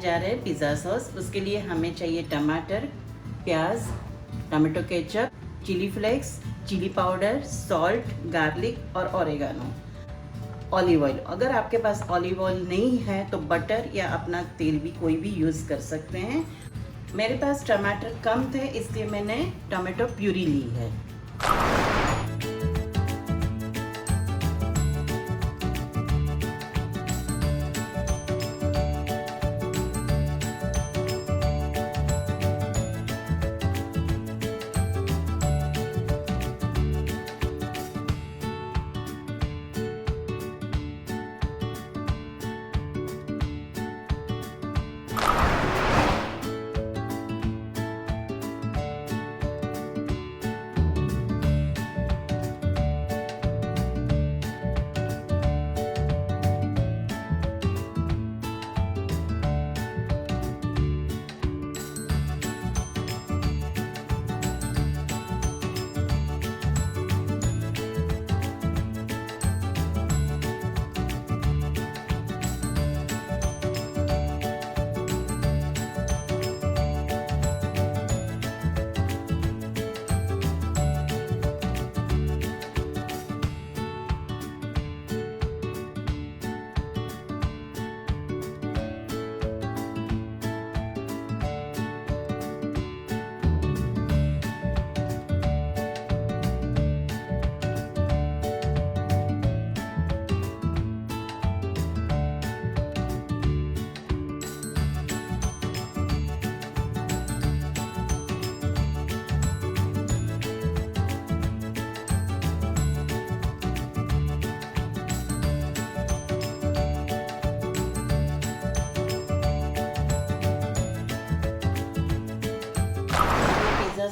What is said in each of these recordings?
जा रहे हैं पिज़्ज़ा सॉस। उसके लिए हमें चाहिए टमाटर, प्याज, tomato ketchup, chilli flakes, chilli powder, salt, garlic और ओरेगानो। ऑलिव ऑयल, अगर आपके पास ऑलिव ऑयल नहीं है तो बटर या अपना तेल भी कोई भी यूज़ कर सकते हैं। मेरे पास टमाटर कम थे इसलिए मैंने टमाटो प्यूरी ली है।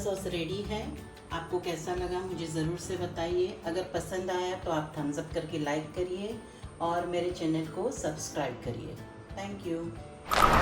सॉस रेडी है। आपको कैसा लगा मुझे ज़रूर से बताइए। अगर पसंद आया तो आप थम्स अप करके लाइक करिए और मेरे चैनल को सब्सक्राइब करिए। Thank you.